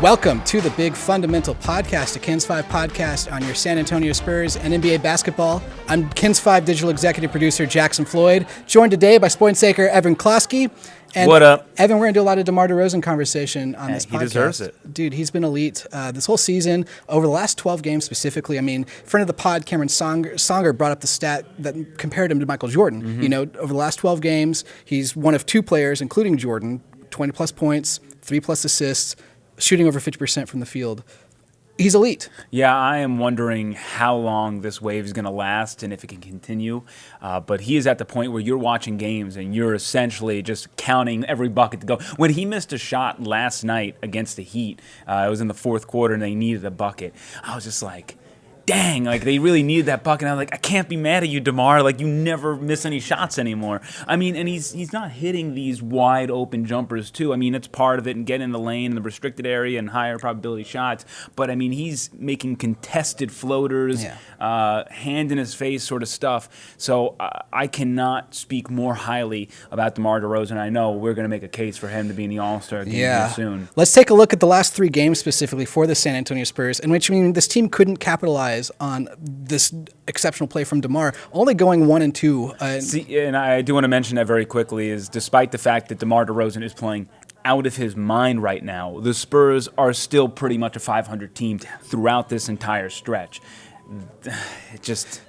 Welcome to the Big Fundamental Podcast, a Kins 5 podcast on your San Antonio Spurs and NBA basketball. I'm Kins 5 digital executive producer Jackson Floyd, joined today by Sportsaker Evan Clarke. And what up? Evan, we're going to do a lot of DeMar DeRozan conversation on this podcast. He deserves it. Dude, he's been elite this whole season, over the last 12 games specifically. I mean, friend of the pod, Cameron Songer, brought up the stat that compared him to Michael Jordan. Mm-hmm. You know, over the last 12 games, he's one of two players, including Jordan, 20-plus points, 3-plus assists, shooting over 50% from the field. He's elite. Yeah, I am wondering how long this wave is going to last and if it can continue. But he is at the point where you're watching games and you're essentially just counting every bucket to go. When he missed a shot last night against the Heat, it was in the fourth quarter and they needed a bucket. I was just like, dang, like they really needed that bucket. And I was like, I can't be mad at you, DeMar. Like you never miss any shots anymore. I mean, and he's not hitting these wide open jumpers too. I mean, it's part of it and getting in the lane in the restricted area and higher probability shots. But I mean, he's making contested floaters, hand in his face sort of stuff. So I cannot speak more highly about DeMar DeRozan. I know we're going to make a case for him to be in the All-Star game here soon. Let's take a look at the last three games specifically for the San Antonio Spurs, in which, I mean, this team couldn't capitalize on this exceptional play from DeMar, only going 1-2. See, and I do want to mention that very quickly, is despite the fact that DeMar DeRozan is playing out of his mind right now, the Spurs are still pretty much a 500 team throughout this entire stretch. It just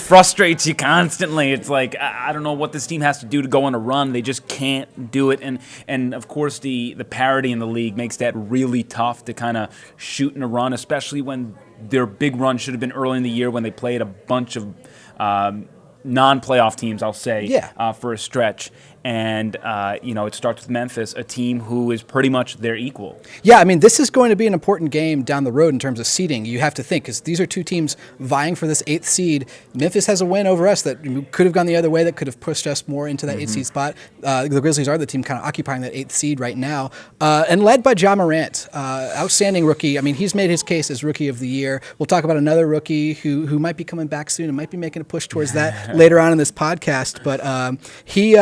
frustrates you constantly. It's like, I don't know what this team has to do to go on a run. They just can't do it. And of course, the parity in the league makes that really tough to kind of shoot in a run, especially when their big run should have been early in the year when they played a bunch of non-playoff teams, I'll say, for a stretch. And, it starts with Memphis, a team who is pretty much their equal. Yeah, I mean, this is going to be an important game down the road in terms of seeding. You have to think, because these are two teams vying for this 8th seed. Memphis has a win over us that could have gone the other way, that could have pushed us more into that 8th seed spot. The Grizzlies are the team kind of occupying that 8th seed right now. And led by Ja Morant, outstanding rookie. I mean, he's made his case as Rookie of the Year. We'll talk about another rookie who might be coming back soon and might be making a push towards that later on in this podcast. But he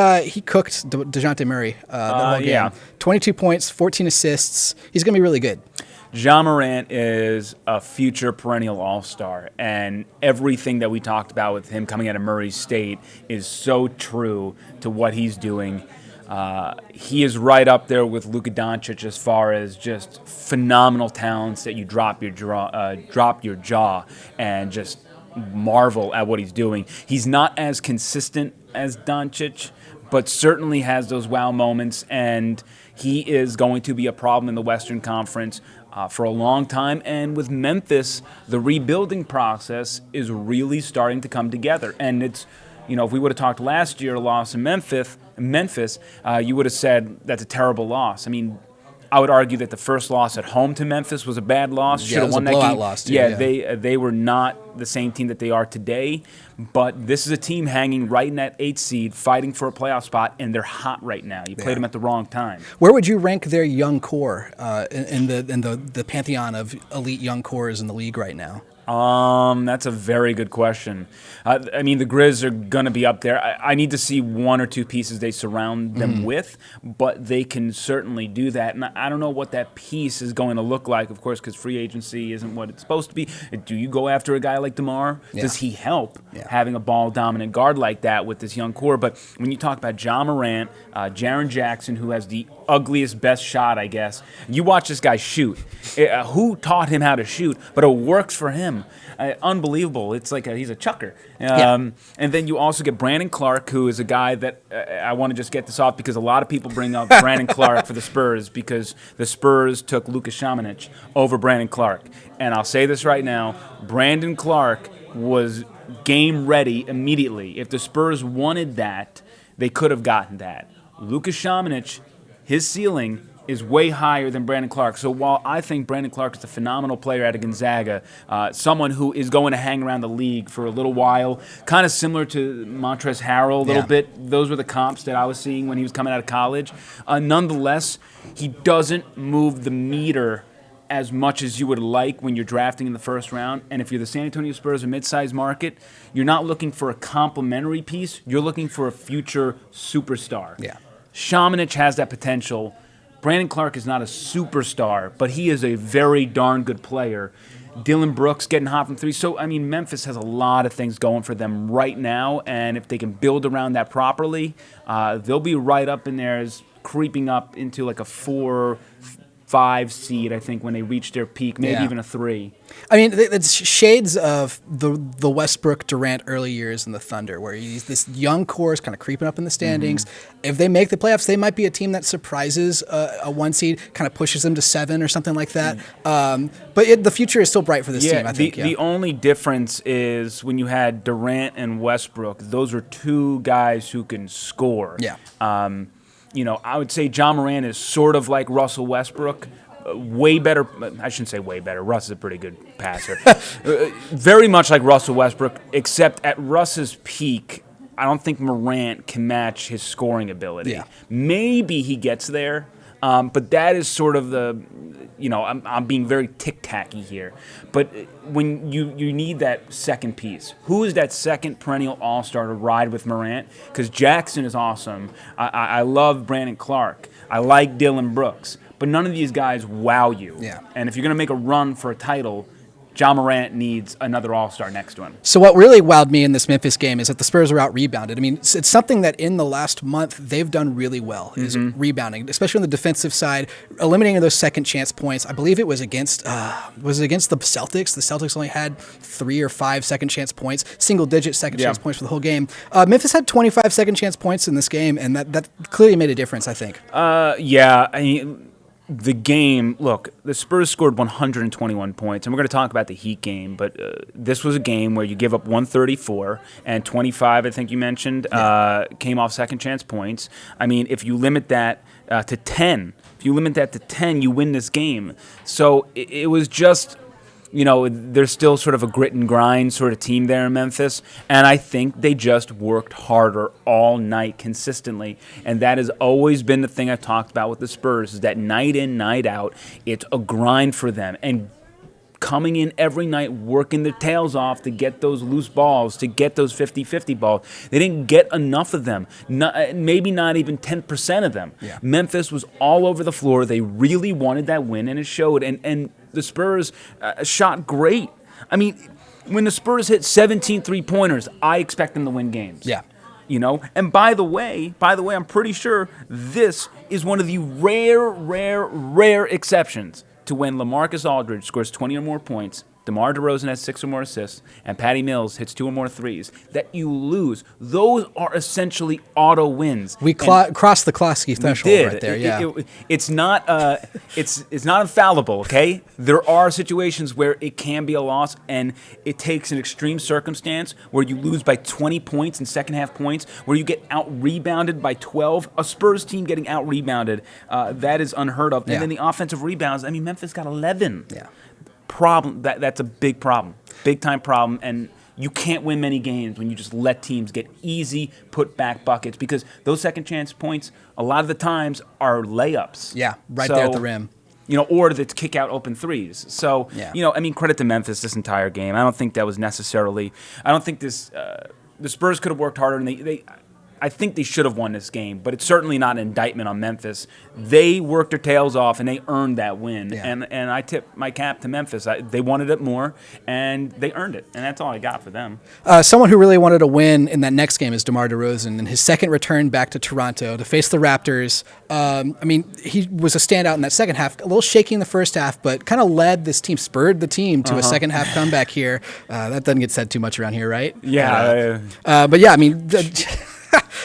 cooked DeJounte Murray the whole game. Yeah. 22 points, 14 assists. He's going to be really good. Ja Morant is a future perennial all-star, and everything that we talked about with him coming out of Murray State is so true to what he's doing. He is right up there with Luka Doncic as far as just phenomenal talents that you drop your jaw and just marvel at what he's doing. He's not as consistent as Doncic, but certainly has those wow moments, and he is going to be a problem in the Western Conference for a long time. And with Memphis, the rebuilding process is really starting to come together. And it's, if we would have talked last year, loss in Memphis, you would have said that's a terrible loss. I mean, I would argue that the first loss at home to Memphis was a bad loss. Should have won that game. Loss too, they were not the same team that they are today. But this is a team hanging right in that 8th seed, fighting for a playoff spot, and they're hot right now. You played them at the wrong time. Where would you rank their young core in the pantheon of elite young cores in the league right now? That's a very good question. I mean, the Grizz are going to be up there. I need to see one or two pieces they surround them with, but they can certainly do that. And I don't know what that piece is going to look like, of course, because free agency isn't what it's supposed to be. Do you go after a guy like DeMar? Yeah. Does he help having a ball-dominant guard like that with this young core? But when you talk about Ja Morant, Jaren Jackson, who has the ugliest, best shot, I guess, you watch this guy shoot. Who taught him how to shoot? But it works for him. Unbelievable. It's like he's a chucker. And then you also get Brandon Clarke, who is a guy that I want to just get this off because a lot of people bring up Brandon Clarke for the Spurs because the Spurs took Luka Šamanić over Brandon Clarke. And I'll say this right now, Brandon Clarke was game ready immediately. If the Spurs wanted that, they could have gotten that. Luka Šamanić, his ceiling is way higher than Brandon Clarke. So while I think Brandon Clarke is a phenomenal player out of Gonzaga, someone who is going to hang around the league for a little while, kind of similar to Montrezl Harrell a little bit. Those were the comps that I was seeing when he was coming out of college. Nonetheless, he doesn't move the meter as much as you would like when you're drafting in the first round. And if you're the San Antonio Spurs, a mid-sized market, you're not looking for a complementary piece. You're looking for a future superstar. Yeah. Šamanić has that potential, Brandon Clarke is not a superstar, but he is a very darn good player. Dillon Brooks getting hot from three. So, I mean, Memphis has a lot of things going for them right now, and if they can build around that properly, they'll be right up in there as creeping up into like a 4-5 seed, I think, when they reach their peak, maybe even a 3. I mean, it's shades of the Westbrook Durant early years in the Thunder, where this young core is kind of creeping up in the standings. If they make the playoffs, they might be a team that surprises a 1 seed, kind of pushes them to 7 or something like that. But the future is still bright for this team, I think. The only difference is when you had Durant and Westbrook, those are 2 guys who can score. Yeah. I would say John Morant is sort of like Russell Westbrook. Way better. I shouldn't say way better. Russ is a pretty good passer. Very much like Russell Westbrook, except at Russ's peak, I don't think Morant can match his scoring ability. Yeah. Maybe he gets there, but that is sort of the, I'm being very tic-tacky here. But when you need that second piece, who is that second perennial all-star to ride with Morant? Because Jackson is awesome. I love Brandon Clarke. I like Dillon Brooks. But none of these guys wow you. Yeah. And if you're going to make a run for a title, John Morant needs another all-star next to him. So what really wowed me in this Memphis game is that the Spurs are out-rebounded. I mean, it's something that in the last month they've done really well, is rebounding, especially on the defensive side, eliminating those second-chance points. I believe it was against the Celtics? The Celtics only had 3 or 5 second-chance points, single-digit second-chance points for the whole game. Memphis had 25 second-chance points in this game, and that clearly made a difference, I think. The game, look, the Spurs scored 121 points, and we're going to talk about the Heat game, but this was a game where you give up 134, and 25, I think you mentioned, came off second-chance points. I mean, if you limit that to 10, you win this game. So it was just... there's still sort of a grit and grind sort of team there in Memphis, and I think they just worked harder all night consistently, and that has always been the thing I've talked about with the Spurs, is that night in, night out, it's a grind for them, and coming in every night, working their tails off to get those loose balls, to get those 50-50 balls. They didn't get enough of them, maybe not even 10% of them. Yeah. Memphis was all over the floor. They really wanted that win, and it showed, and the Spurs shot great. I mean, when the Spurs hit 17 3-pointers, I expect them to win games. Yeah. And by the way, I'm pretty sure this is one of the rare exceptions to when LaMarcus Aldridge scores 20 or more points, DeMar DeRozan has 6 or more assists, and Patty Mills hits 2 or more threes, that you lose. Those are essentially auto wins. We crossed the Klosky threshold right there. It's not it's not infallible, okay? There are situations where it can be a loss, and it takes an extreme circumstance where you lose by 20 points in second half points, where you get out-rebounded by 12. A Spurs team getting out-rebounded, that is unheard of. And then the offensive rebounds, I mean, Memphis got 11. Yeah. Problem that's a big problem, big time problem, and you can't win many games when you just let teams get easy put back buckets, because those second chance points a lot of the times are layups. Yeah, there at the rim. Or the kick out open threes. So credit to Memphis this entire game. I don't think that was necessarily. I don't think this. The Spurs could have worked harder, and I think they should have won this game, but it's certainly not an indictment on Memphis. They worked their tails off, and they earned that win. Yeah. And I tip my cap to Memphis. They wanted it more, and they earned it, and that's all I got for them. Someone who really wanted to win in that next game is DeMar DeRozan, and his second return back to Toronto to face the Raptors. He was a standout in that second half, a little shaky in the first half, but kind of led this team, spurred the team to a second half comeback here. That doesn't get said too much around here, right? Yeah.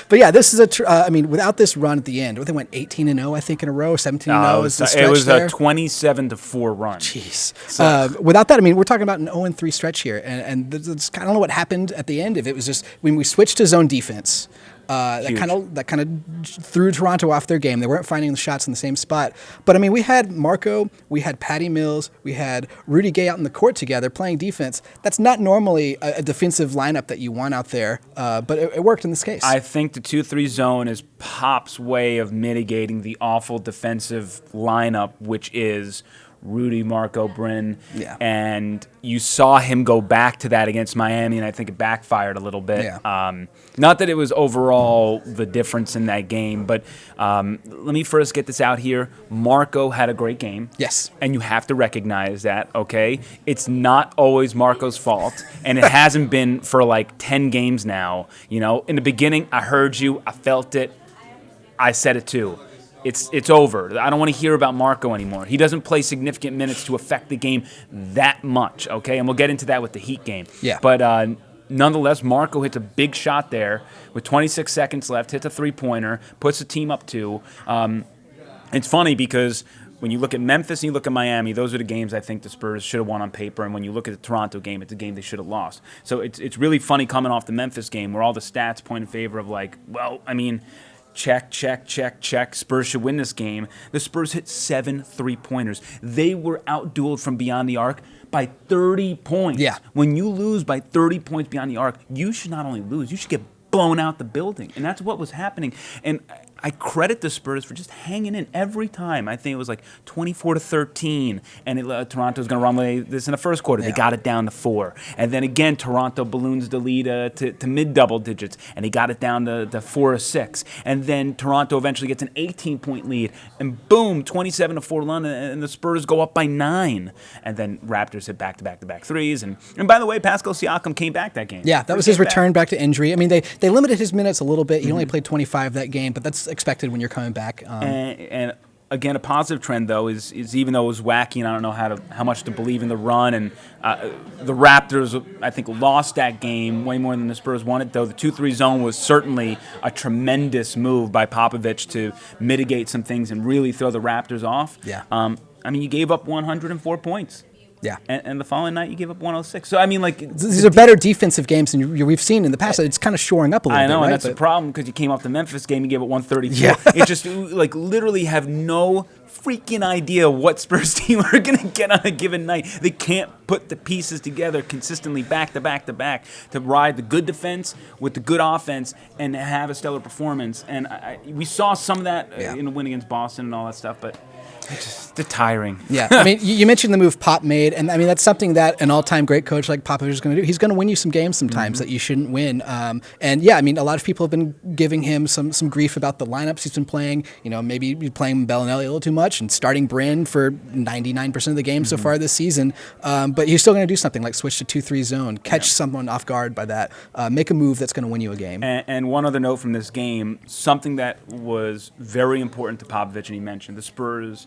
But yeah, this is without this run at the end, they went 18-0, I think, in a row, 17-0 is the stretch. It was there. a 27-4 run. Jeez. So. Without that, we're talking about an 0-3 stretch here, and I don't know what happened at the end. If it was just when we switched to zone defense, that kind of threw Toronto off their game. They weren't finding the shots in the same spot. But we had Marco, we had Patty Mills, we had Rudy Gay out in the court together playing defense. That's not normally a defensive lineup that you want out there, but it worked in this case. I think the 2-3 zone is Pop's way of mitigating the awful defensive lineup, which is Rudy, Marco, Bryn. Yeah. And you saw him go back to that against Miami, and I think it backfired a little bit. Yeah. Not that it was overall the difference in that game, but let me first get this out here. Marco had a great game. Yes. And you have to recognize that, okay? It's not always Marco's fault, and it hasn't been for like 10 games now. You know, in the beginning, I heard you, I felt it, I said it too. It's over. I don't want to hear about Marco anymore. He doesn't play significant minutes to affect the game that much, okay? And we'll get into that with the Heat game. Yeah. But nonetheless, Marco hits a big shot there with 26 seconds left, hits a three-pointer, puts the team up 2. It's funny because when you look at Memphis and you look at Miami, those are the games I think the Spurs should have won on paper. And when you look at the Toronto game, it's a game they should have lost. So it's really funny coming off the Memphis game where all the stats point in favor of like, well, I mean, check. Spurs should win this game. The Spurs hit 7 3-pointers. They were out-dueled from beyond the arc by 30 points. Yeah. When you lose by 30 points beyond the arc, you should not only lose, you should get blown out the building. And that's what was happening. And I credit the Spurs for just hanging in every time. I think it was like 24-13, and Toronto's going to run away this in the first quarter. Yeah. They got it down to 4. And then again, Toronto balloons the lead to mid-double digits, and they got it down to 4 or 6. And then Toronto eventually gets an 18-point lead, and boom, 27-4 London, and the Spurs go up by 9. And then Raptors hit back-to-back threes. And by the way, Pascal Siakam came back that game. Yeah, that was his return back to injury. I mean, they limited his minutes a little bit. He only played 25 that game, but that's expected when you're coming back. And again, a positive trend though is even though it was wacky, and I don't know how much to believe in the run, and the Raptors I think lost that game way more than the Spurs wanted. Though the 2-3 zone was certainly a tremendous move by Popovich to mitigate some things and really throw the Raptors off. Yeah. I mean, you gave up 104 points. Yeah. And the following night, you gave up 106. So, I mean, like... These are better defensive games than we've seen in the past. It's kind of shoring up a little bit, I know, right? and that's the problem, because you came off the Memphis game, you gave up 132. Yeah. It just, like, literally have no freaking idea what Spurs team are going to get on a given night. They can't put the pieces together consistently back to back to back to ride the good defense with the good offense and have a stellar performance. And we saw some of that in the win against Boston and all that stuff, but... It's just tiring. Yeah, I mean, you mentioned the move Pop made, and I mean that's something that an all-time great coach like Popovich is going to do. He's going to win you some games sometimes that you shouldn't win. And yeah, I mean, a lot of people have been giving him some grief about the lineups he's been playing. You know, maybe playing Bellinelli a little too much and starting Bryn for 99% of the games so far this season. But he's still going to do something like switch to 2-3 zone, catch someone off guard by that, make a move that's going to win you a game. And one other note from this game, something that was very important to Popovich, and he mentioned the Spurs.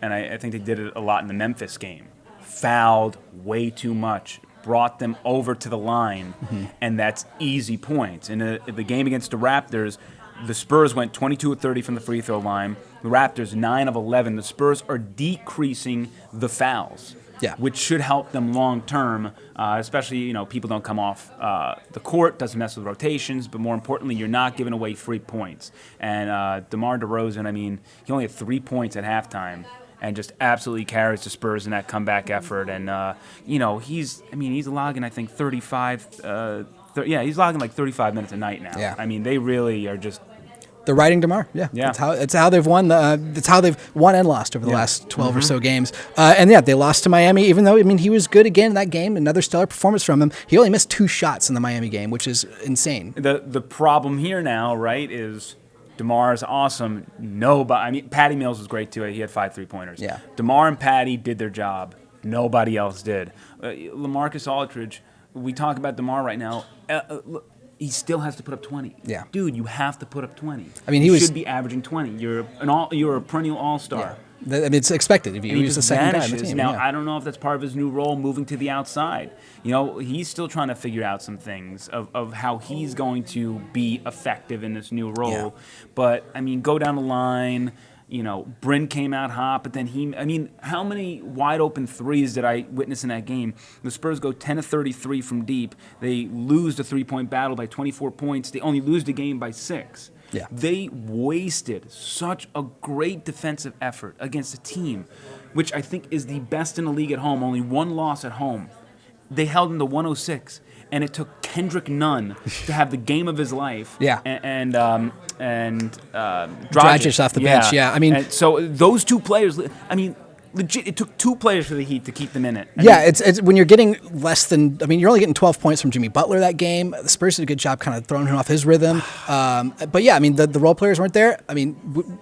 And I think they did it a lot in the Memphis game, fouled way too much, brought them over to the line, and that's easy points. In the game against the Raptors, the Spurs went 22 of 30 from the free throw line. The Raptors, 9 of 11. The Spurs are decreasing the fouls, which should help them long term, especially, you know, people don't come off the court, doesn't mess with rotations, but more importantly, you're not giving away free points. And DeMar DeRozan, I mean, he only had 3 points at halftime, and just absolutely carries the Spurs in that comeback effort. And, you know, he's logging, I think, 35, he's logging like 35 minutes a night now. Yeah. I mean, they really are just... They're riding DeMar, That's how they've won. That's how they've won and lost over the last 12 or so games. And they lost to Miami, even though, I mean, he was good again in that game. Another stellar performance from him. He only missed 2 shots in the Miami game, which is insane. The problem here now, right, is... DeMar is awesome. Patty Mills was great too. He had 5 3-pointers. Yeah. DeMar and Patty did their job. Nobody else did. LaMarcus Aldridge, we talk about DeMar right now. He still has to put up 20. Yeah. Dude, you have to put up 20. I mean, you should be averaging 20. You're a perennial all-star. Yeah. I mean, it's expected if he was the second guy on the team. Now, I don't know if that's part of his new role, moving to the outside. You know, he's still trying to figure out some things of how he's going to be effective in this new role. Yeah. But, I mean, go down the line. You know, Bryn came out hot, but then how many wide open threes did I witness in that game? The Spurs go 10 of 33 from deep. They lose the 3-point battle by 24 points. They only lose the game by 6. Yeah. They wasted such a great defensive effort against a team, which I think is the best in the league at home, only 1 loss at home. They held them to 106, and it took Kendrick Nunn to have the game of his life. Yeah. And Dragic off the bench, I mean... And so those 2 players, I mean, legit, it took 2 players for the Heat to keep them in it. It's when you're getting less than, you're only getting 12 points from Jimmy Butler that game. The Spurs did a good job kind of throwing him off his rhythm. But yeah, the role players weren't there.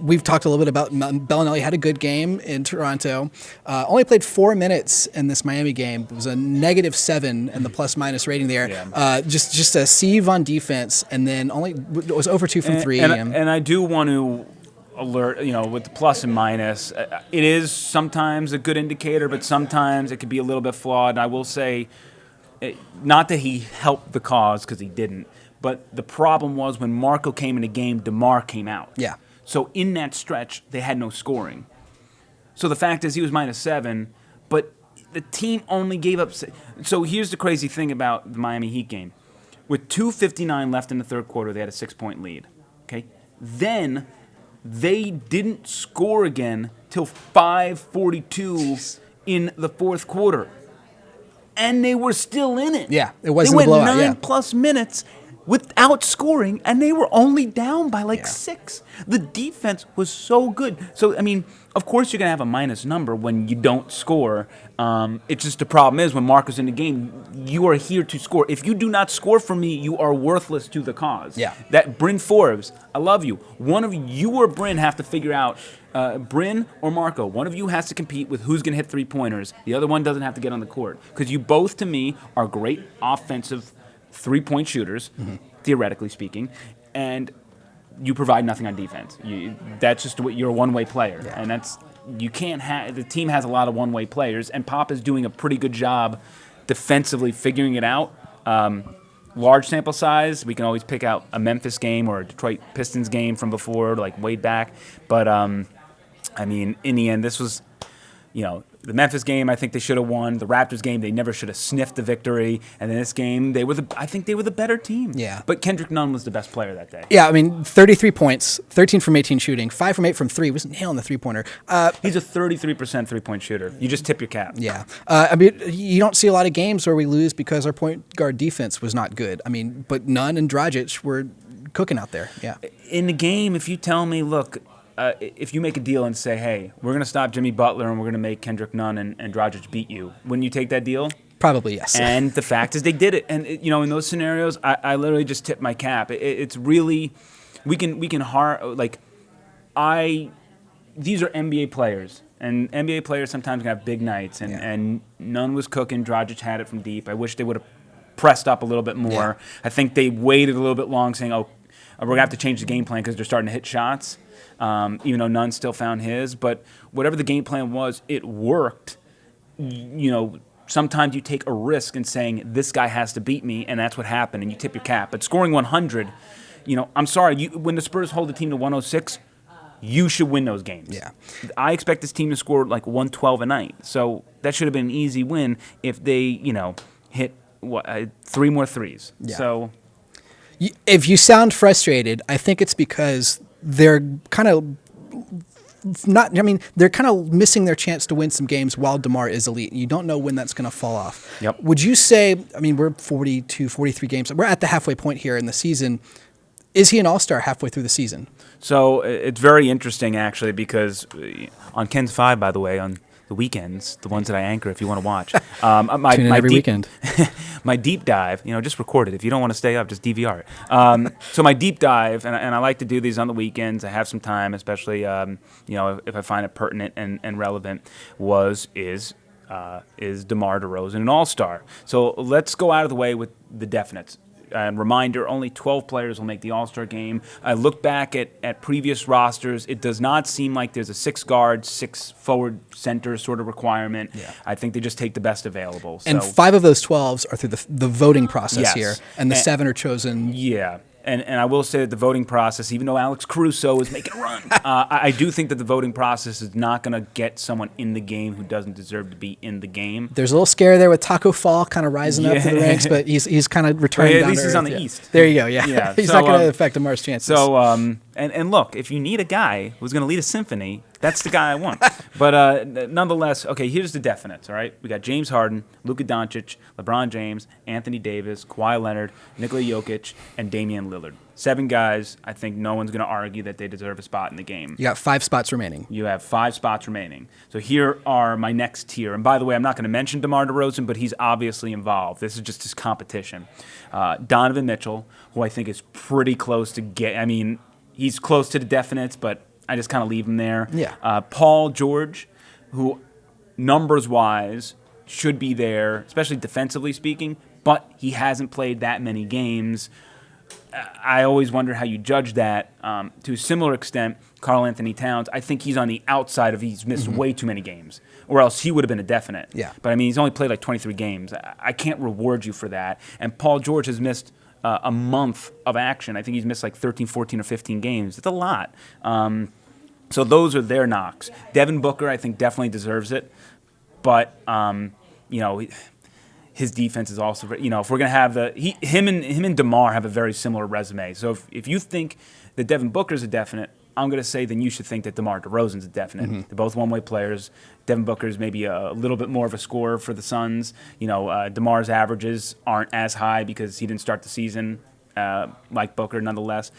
We've talked a little bit about Bellinelli had a good game in Toronto. Only played 4 minutes in this Miami game. It was a -7 in the plus-minus rating there. Yeah. Just a sieve on defense, and then it was over 2 from 3. And I do want to alert, with the plus and minus, it is sometimes a good indicator, but sometimes it could be a little bit flawed. And I will say, not that he helped the cause, because he didn't, but the problem was when Marco came in the game, DeMar came out. Yeah. So in that stretch, they had no scoring. So the fact is he was -7, but the team only gave up. So here's the crazy thing about the Miami Heat game. With 2:59 left in the third quarter, they had a 6-point lead. Okay, then they didn't score again till 5:42 in the fourth quarter, and they were still in it. Yeah, it wasn't a blowout. They went 9 plus minutes without scoring, and they were only down by 6. The defense was so good. So, of course you're going to have a minus number when you don't score. It's just the problem is when Marco's in the game, you are here to score. If you do not score for me, you are worthless to the cause. Yeah. That Bryn Forbes, I love you. One of you or Bryn have to figure out, Bryn or Marco, one of you has to compete with who's going to hit 3-pointers. The other one doesn't have to get on the court. Because you both, to me, are great offensive 3-point shooters, theoretically speaking, and you provide nothing on defense. That's just what you're a one-way player, and that's you can't have. The team has a lot of one-way players, and Pop is doing a pretty good job defensively figuring it out. Large sample size, we can always pick out a Memphis game or a Detroit Pistons game from before, like way back. But in the end, this was, the Memphis game, I think they should have won. The Raptors game, they never should have sniffed the victory. And in this game, I think they were the better team. Yeah. But Kendrick Nunn was the best player that day. Yeah, 33 points, 13 from 18 shooting, 5 from 8 from 3. Was nailing the 3-pointer. He's a 33% 3-point shooter. You just tip your cap. Yeah. You don't see a lot of games where we lose because our point guard defense was not good. But Nunn and Dragic were cooking out there. Yeah. In the game, if you tell me, look, if you make a deal and say, hey, we're going to stop Jimmy Butler and we're going to make Kendrick Nunn and Dragic beat you, wouldn't you take that deal? Probably, yes. And the fact is they did it. And, in those scenarios, I literally just tip my cap. It's really, these are NBA players. And NBA players sometimes can have big nights. And Nunn was cooking. Dragic had it from deep. I wish they would have pressed up a little bit more. Yeah. I think they waited a little bit long saying, we're going to have to change the game plan because they're starting to hit shots. Even though Nunn still found his. But whatever the game plan was, it worked. Sometimes you take a risk in saying, this guy has to beat me, and that's what happened, and you tip your cap. But scoring 100, I'm sorry, when the Spurs hold the team to 106, you should win those games. Yeah. I expect this team to score 112 a night. So that should have been an easy win if they, hit 3 more threes. Yeah. So if you sound frustrated, I think it's because they're kind of they're kind of missing their chance to win some games while DeMar is elite. You don't know when that's going to fall off. Yep. Would you say, we're 42, 43 games. We're at the halfway point here in the season. Is he an all-star halfway through the season? So it's very interesting, actually, because on Ken's 5, by the way, on the weekends, the ones that I anchor if you want to watch. Tune in every weekend. My deep dive, just record it. If you don't want to stay up, just DVR it. So my deep dive, and I like to do these on the weekends. I have some time, especially if I find it pertinent and relevant, is DeMar DeRozan an all-star? So let's go out of the way with the definites. And reminder, only 12 players will make the All-Star game. I look back at previous rosters. It does not seem like there's a 6 guard, 6 forward center sort of requirement. Yeah. I think they just take the best available. And 5 of those 12s are through the voting process here, and the 7 are chosen. Yeah. And I will say that the voting process, even though Alex Caruso is making a run, I do think that the voting process is not going to get someone in the game who doesn't deserve to be in the game. There's a little scare there with Taco Fall kind of rising up through the ranks, but he's kind of returning down at least to he's earth. On the East. There you go, yeah. He's not going to affect DeMar's chances. So, and look, if you need a guy who's going to lead a symphony, that's the guy I want. But nonetheless, okay, here's the definites, all right? We got James Harden, Luka Doncic, LeBron James, Anthony Davis, Kawhi Leonard, Nikola Jokic, and Damian Lillard. 7 guys. I think no one's going to argue that they deserve a spot in the game. You got 5 spots remaining. You have 5 spots remaining. So here are my next tier. And by the way, I'm not going to mention DeMar DeRozan, but he's obviously involved. This is just his competition. Donovan Mitchell, who I think is pretty close to he's close to the definites, but I just kind of leave him there. Yeah. Paul George, who numbers-wise should be there, especially defensively speaking, but he hasn't played that many games. I always wonder how you judge that. To a similar extent, Karl Anthony Towns, I think he's on the outside of he's missed way too many games, or else he would have been a definite. Yeah. But, he's only played like 23 games. I can't reward you for that. And Paul George has missed a month of action. I think he's missed like 13, 14, or 15 games. It's a lot. So those are their knocks. Devin Booker, I think, definitely deserves it. But, his defense is also, if we're going to have him and DeMar have a very similar resume. So if you think that Devin Booker's a definite, I'm going to say then you should think that DeMar DeRozan's a definite. They're both one-way players. Devin Booker's maybe a little bit more of a scorer for the Suns. DeMar's averages aren't as high because he didn't start the season like Booker nonetheless.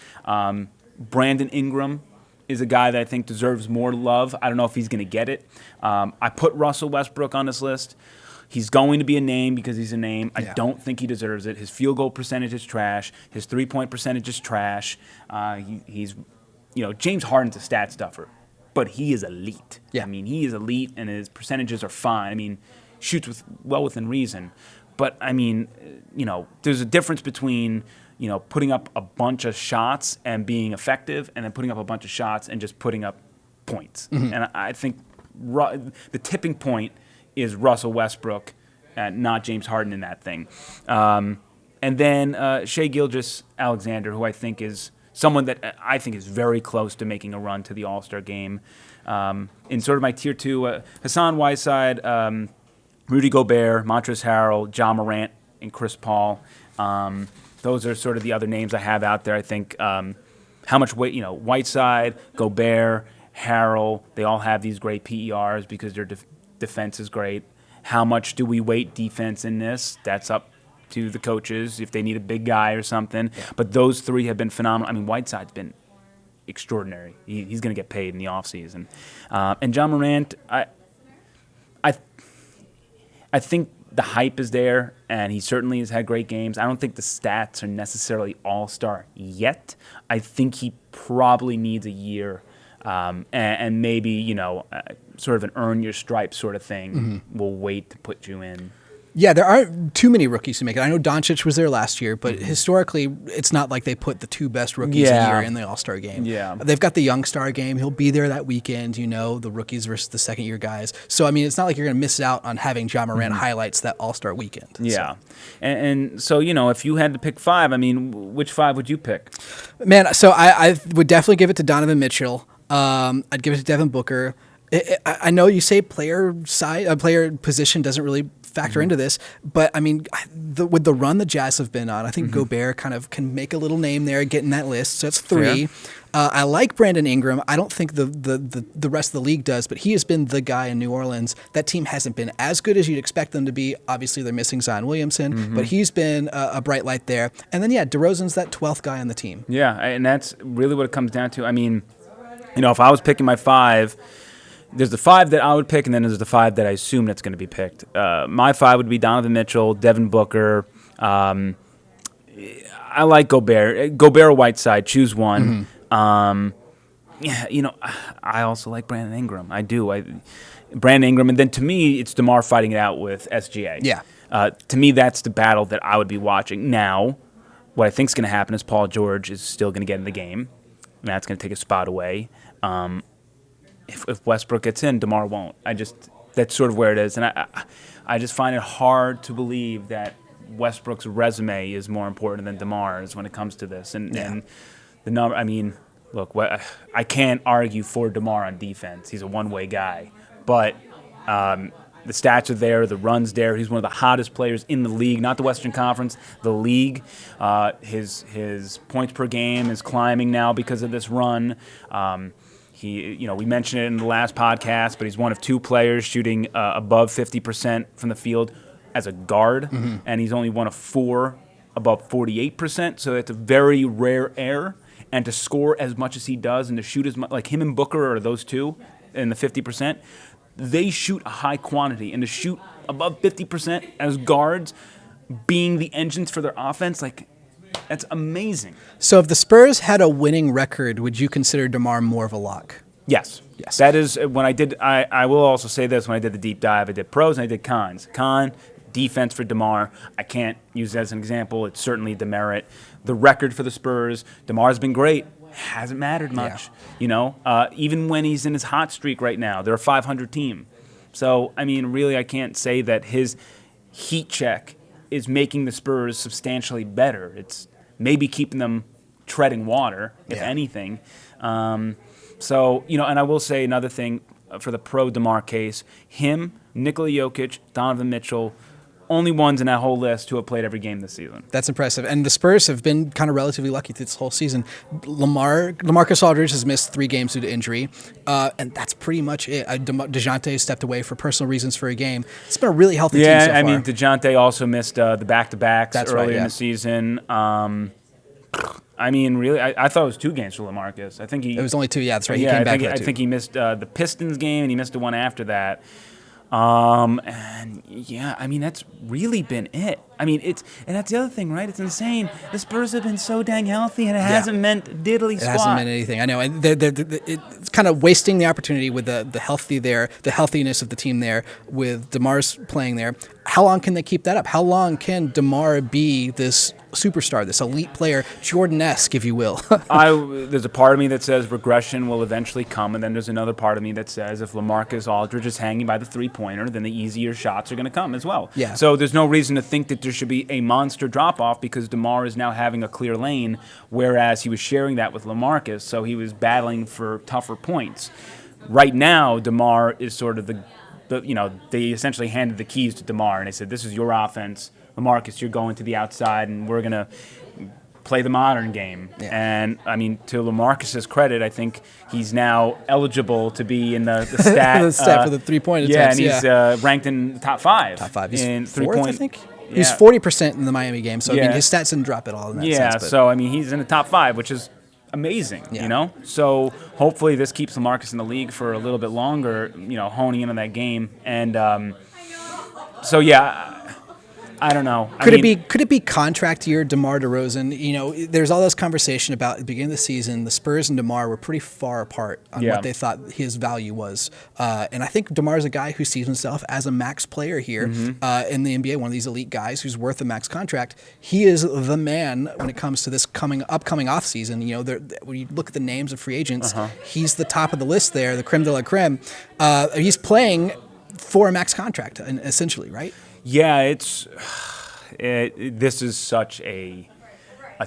Brandon Ingram is a guy that I think deserves more love. I don't know if he's going to get it. I put Russell Westbrook on this list. He's going to be a name because he's a name. I don't think he deserves it. His field goal percentage is trash. His three-point percentage is trash. He's James Harden's a stat stuffer, but he is elite. Yeah. He is elite, and his percentages are fine. Shoots well within reason. But, there's a difference between, putting up a bunch of shots and being effective and then putting up a bunch of shots and just putting up points. And I think the tipping point is Russell Westbrook and not James Harden in that thing. And then Shai Gilgeous-Alexander, who I think is someone that I think is very close to making a run to the All-Star game. In sort of my tier 2, Hassan Whiteside, Rudy Gobert, Montrezl Harrell, Ja Morant, and Chris Paul. Those are sort of the other names I have out there. I think how much weight, Whiteside, Gobert, Harrell, they all have these great PERs because their defense is great. How much do we weight defense in this? That's up to the coaches if they need a big guy or something. Yeah. But those 3 have been phenomenal. Whiteside's been extraordinary. He's going to get paid in the offseason. And Ja Morant, I think the hype is there, and he certainly has had great games. I don't think the stats are necessarily all-star yet. I think he probably needs a year. And maybe, sort of an earn your stripes sort of thing. We'll wait to put you in. Yeah, there aren't too many rookies who make it. I know Doncic was there last year, but historically, it's not like they put the 2 best rookies a year in the All-Star game. Yeah. They've got the Young Star game. He'll be there that weekend, the rookies versus the second-year guys. So, it's not like you're going to miss out on having Ja Morant highlights that All-Star weekend. Yeah. So. And so, if you had to pick 5, which 5 would you pick? Man, so I would definitely give it to Donovan Mitchell. I'd give it to Devin Booker. I know you say player position doesn't really factor into this, but with the run the Jazz have been on, I think Gobert kind of can make a little name there, get in that list. So that's 3. I like Brandon Ingram. I don't think the rest of the league does, but he has been the guy in New Orleans. That team hasn't been as good as you'd expect them to be. Obviously, they're missing Zion Williamson, but he's been a bright light there. And then DeRozan's that 12th guy on the team. Yeah, and that's really what it comes down to. If I was picking my 5, there's the 5 that I would pick, and then there's the 5 that I assume that's going to be picked. My 5 would be Donovan Mitchell, Devin Booker. I like Gobert. Gobert or Whiteside, choose one. I also like Brandon Ingram. I do. Brandon Ingram, and then to me, it's DeMar fighting it out with SGA. Yeah. To me, that's the battle that I would be watching. Now, what I think is going to happen is Paul George is still going to get in the game, and that's going to take a spot away. If Westbrook gets in, DeMar won't. That's sort of where it is, and I just find it hard to believe that Westbrook's resume is more important than DeMar's when it comes to this. And the number, look, I can't argue for DeMar on defense. He's a one-way guy, but the stats are there, the run's there. He's one of the hottest players in the league, not the Western Conference, the league. His points per game is climbing now because of this run. We mentioned it in the last podcast, but he's one of 2 players shooting above 50% from the field as a guard, and he's only one of 4 above 48%, so that's a very rare error. And to score as much as he does and to shoot as much, like him and Booker are those two in the 50%, they shoot a high quantity. And to shoot above 50% as guards, being the engines for their offense, like, that's amazing. So if the Spurs had a winning record, would you consider DeMar more of a lock? Yes. That is, when I did, I will also say this, when I did the deep dive, I did pros and I did cons. Con, defense for DeMar, I can't use it as an example. It's certainly a demerit. The record for the Spurs, DeMar's been great. Hasn't mattered much. Even when he's in his hot streak right now, they're a 500 team. So, I mean, really, I can't say that his heat check is making the Spurs substantially better. It's maybe keeping them treading water, if anything. And I will say another thing for the pro DeMar case, him, Nikola Jokic, Donovan Mitchell, only ones in that whole list who have played every game this season. That's impressive. And the Spurs have been kind of relatively lucky this whole season. LaMarcus Aldridge has missed 3 games due to injury, and that's pretty much it. DeJounte stepped away for personal reasons for a game. It's been a really healthy team so far. Yeah, I mean, DeJounte also missed the back-to-backs earlier in the season. I mean, really, I thought it was 2 games for LaMarcus. I think it was only 2. Yeah, that's right. He came back I think he missed the Pistons game, and he missed the one after that. I mean, that's really been it. I mean, and that's the other thing, right? It's insane. The Spurs have been so dang healthy, and it hasn't meant diddly squat. It hasn't meant anything. I know. And it's kind of wasting the opportunity with the healthiness of the team there, with DeMar's playing there. How long can they keep that up? How long can DeMar be this superstar, this elite player, Jordan-esque, if you will? There's a part of me that says regression will eventually come, and then there's another part of me that says if LaMarcus Aldridge is hanging by the three-pointer, then the easier shots are going to come as well. Yeah. So there's no reason to think that there should be a monster drop-off because DeMar is now having a clear lane, whereas he was sharing that with LaMarcus, so he was battling for tougher points. Right now, DeMar is sort of they essentially handed the keys to DeMar, and they said, this is your offense. LaMarcus, you're going to the outside, and we're going to play the modern game. Yeah. And, I mean, to LaMarcus's credit, I think he's now eligible to be in the stat. The stat for the three-point attempts. Yeah, and he's ranked in the top 5. Top 5. He's in 4th, I think? Yeah. He's 40% in the Miami game, so, I mean, his stats didn't drop at all in that sense. Yeah, so, I mean, he's in the top 5, which is amazing, So hopefully this keeps LaMarcus in the league for a little bit longer, honing in on that game. And I don't know. Could it be contract year DeMar DeRozan? There's all this conversation about at the beginning of the season, the Spurs and DeMar were pretty far apart on what they thought his value was. And I think DeMar is a guy who sees himself as a max player here in the NBA, one of these elite guys who's worth a max contract. He is the man when it comes to this upcoming offseason. When you look at the names of free agents, he's the top of the list there, the creme de la creme. He's playing for a max contract, essentially, right? Yeah, this is such a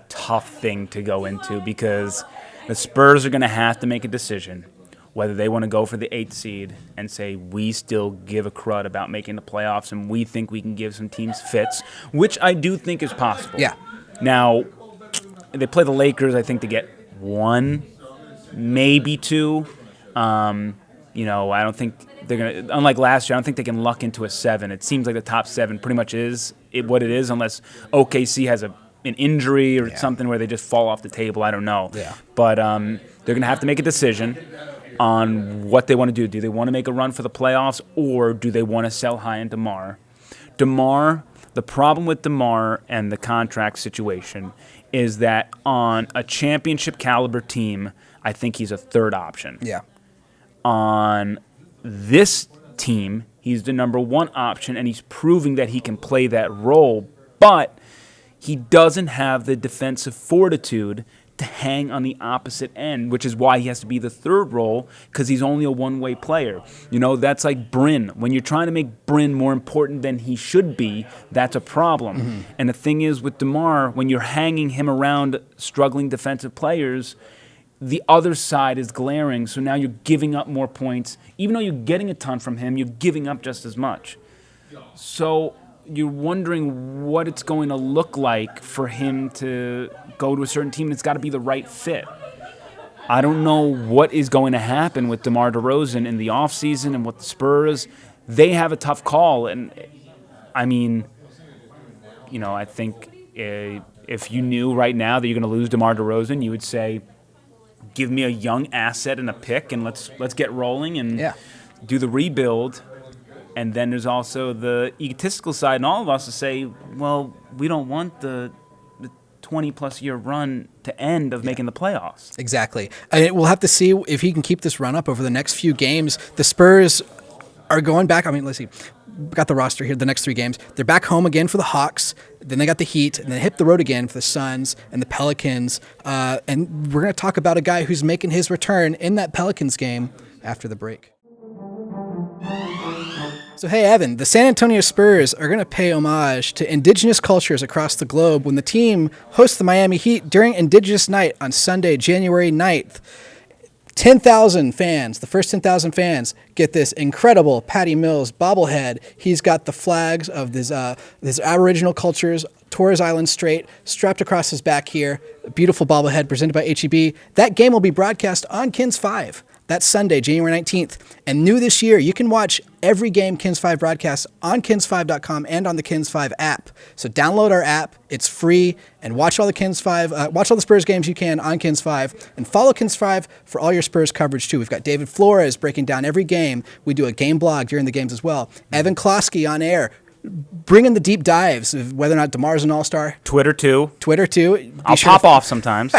tough thing to go into because the Spurs are going to have to make a decision whether they want to go for the 8th seed and say we still give a crud about making the playoffs and we think we can give some teams fits, which I do think is possible. Yeah. Now, they play the Lakers, I think, to get 1, maybe 2. I don't think they're going to, unlike last year, I don't think they can luck into a 7. It seems like the top 7 pretty much is what it is, unless OKC has an injury or something where they just fall off the table. I don't know. Yeah. But they're going to have to make a decision on what they want to do. Do they want to make a run for the playoffs, or do they want to sell high in DeMar? The problem with DeMar and the contract situation is that on a championship caliber team, I think he's a 3rd option. Yeah. On this team, he's the number 1 option, and he's proving that he can play that role, but he doesn't have the defensive fortitude to hang on the opposite end, which is why he has to be the 3rd role, because he's only a one-way player. That's like Bryn. When you're trying to make Bryn more important than he should be, that's a problem. Mm-hmm. And the thing is with DeMar, when you're hanging him around struggling defensive players, the other side is glaring, so now you're giving up more points. Even though you're getting a ton from him, you're giving up just as much. So you're wondering what it's going to look like for him to go to a certain team, and it's got to be the right fit. I don't know what is going to happen with DeMar DeRozan in the offseason and with the Spurs. They have a tough call, and I mean, I think If you knew right now that you're going to lose DeMar DeRozan, you would say, give me a young asset and a pick, and let's get rolling and do the rebuild. And then there's also the egotistical side in all of us to say, well, we don't want the 20-plus year run to end of making the playoffs. Exactly. We'll have to see if he can keep this run up over the next few games. The Spurs are going back. I mean, let's see. We've got the roster here, the next 3 games. They're back home again for the Hawks. Then they got the Heat. And then they hit the road again for the Suns and the Pelicans. And we're going to talk about a guy who's making his return in that Pelicans game after the break. So, hey, Evan, the San Antonio Spurs are going to pay homage to indigenous cultures across the globe when the team hosts the Miami Heat during Indigenous Night on Sunday, January 9th. 10,000 fans, the first 10,000 fans, get this incredible Patty Mills bobblehead. He's got the flags of this Aboriginal cultures, Torres Island Strait, strapped across his back here. A beautiful bobblehead presented by H-E-B. That game will be broadcast on KINS 5. That's Sunday, January 19th. And new this year, you can watch every game KINS 5 broadcasts on kins5.com and on the KINS 5 app. So download our app. It's free. And watch all the KINS 5, watch all the Spurs games you can on KINS 5. And follow KINS 5 for all your Spurs coverage, too. We've got David Flores breaking down every game. We do a game blog during the games as well. Evan Klosky on air, bring in the deep dives of whether or not DeMar's an all-star. Twitter, too. I'll pop off sometimes.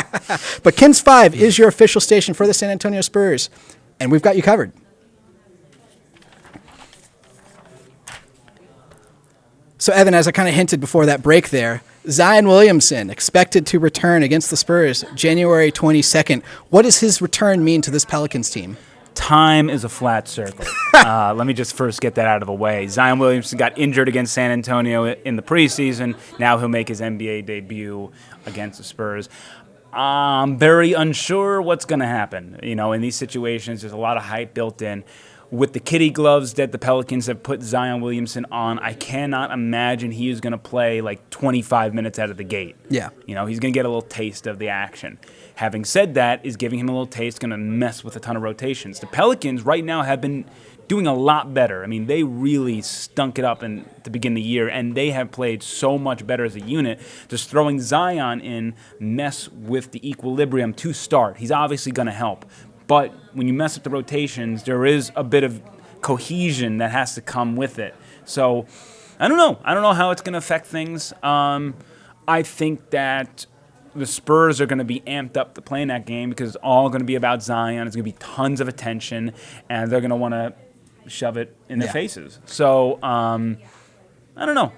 But KINS 5 is your official station for the San Antonio Spurs, and we've got you covered. So, Evan, as I kind of hinted before that break there, Zion Williamson expected to return against the Spurs January 22nd. What does his return mean to this Pelicans team? Time is a flat circle. Let me just first get that out of the way. Zion Williamson got injured against San Antonio in the preseason. Now he'll make his NBA debut against the Spurs. I'm very unsure what's going to happen. You know, in these situations, there's a lot of hype built in. With the kitty gloves that the Pelicans have put Zion Williamson on, I cannot imagine he is going to play like 25 minutes out of the gate. Yeah. You know, he's going to get a little taste of the action. Having said that, is giving him a little taste going to mess with a ton of rotations. The Pelicans right now have been doing a lot better. I mean, they really stunk it up to begin the year, and they have played so much better as a unit. Just throwing Zion in mess with the equilibrium to start. He's obviously going to help. But when you mess with the rotations, there is a bit of cohesion that has to come with it. So, I don't know. I don't know how it's going to affect things. I think that the Spurs are going to be amped up to play in that game because it's all going to be about Zion. It's going to be tons of attention, and they're going to want to shove it in their faces. So, I don't know.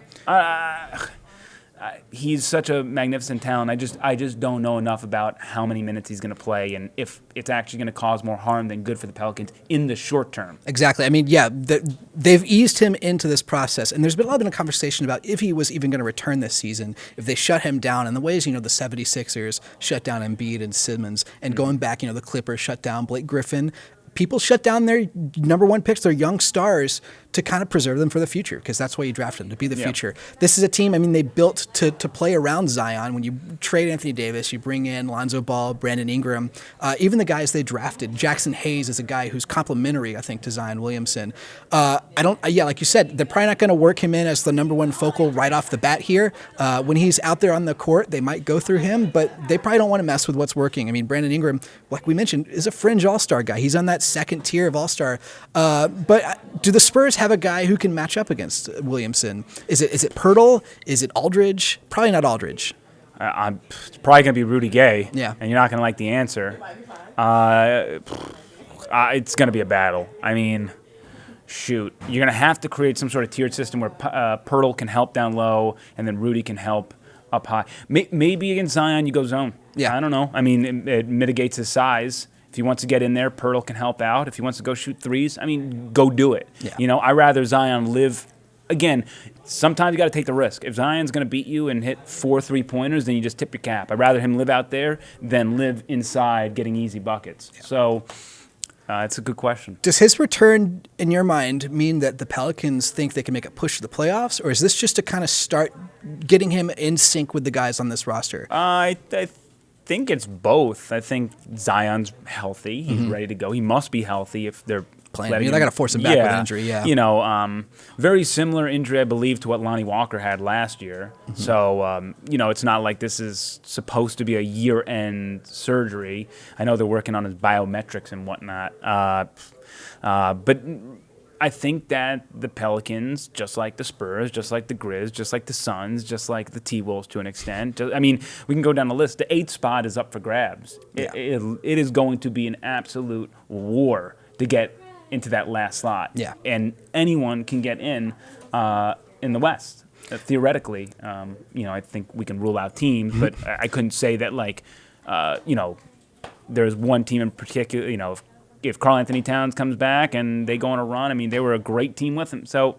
He's such a magnificent talent. I just don't know enough about how many minutes he's going to play and if it's actually going to cause more harm than good for the Pelicans in the short term. Exactly. I mean, yeah, they've eased him into this process, and there's been a lot of conversation about if he was even going to return this season, if they shut him down in the ways, the 76ers shut down Embiid and Simmons, and going back, the Clippers shut down Blake Griffin. People shut down their number one picks, their young stars, to kind of preserve them for the future, because that's why you drafted them, to be the future. This is a team, they built to play around Zion. When you trade Anthony Davis, you bring in Lonzo Ball, Brandon Ingram, even the guys they drafted. Jackson Hayes is a guy who's complementary, I think, to Zion Williamson. Like you said, they're probably not going to work him in as the number one focal right off the bat here. When he's out there on the court, they might go through him, but they probably don't want to mess with what's working. Brandon Ingram, like we mentioned, is a fringe all-star guy. He's on that second tier of all-star. But do the Spurs have a guy who can match up against Williamson? Is it Poeltl? Is it Aldridge? Probably not Aldridge. It's probably going to be Rudy Gay. Yeah. And you're not going to like the answer. It's going to be a battle. Shoot. You're going to have to create some sort of tiered system where Poeltl can help down low and then Rudy can help up high. Maybe against Zion you go zone. Yeah. I don't know. It mitigates his size. If he wants to get in there, Poeltl can help out. If he wants to go shoot threes, go do it. Yeah. I'd rather Zion live. Again, sometimes you got to take the risk. If Zion's going to beat you and hit 4 3-pointers, then you just tip your cap. I'd rather him live out there than live inside getting easy buckets. Yeah. So it's a good question. Does his return, in your mind, mean that the Pelicans think they can make a push to the playoffs, or is this just to kind of start getting him in sync with the guys on this roster? I think it's both. I think Zion's healthy. He's ready to go. He must be healthy if they're playing. I mean, they got to force him back with an injury. Yeah, you know, very similar injury, I believe, to what Lonnie Walker had last year. Mm-hmm. So, you know, it's not like this is supposed to be a year-end surgery. I know they're working on his biometrics and whatnot, but I think that the Pelicans, just like the Spurs, just like the Grizz, just like the Suns, just like the T-Wolves to an extent. I mean, we can go down the list. The 8th spot is up for grabs. Yeah. It is going to be an absolute war to get into that last slot. Yeah. And anyone can get in the West, theoretically. You know, I think we can rule out teams, but I couldn't say that, like, you know, there's one team in particular, you know, if Karl Anthony Towns comes back and they go on a run, I mean, they were a great team with him. So,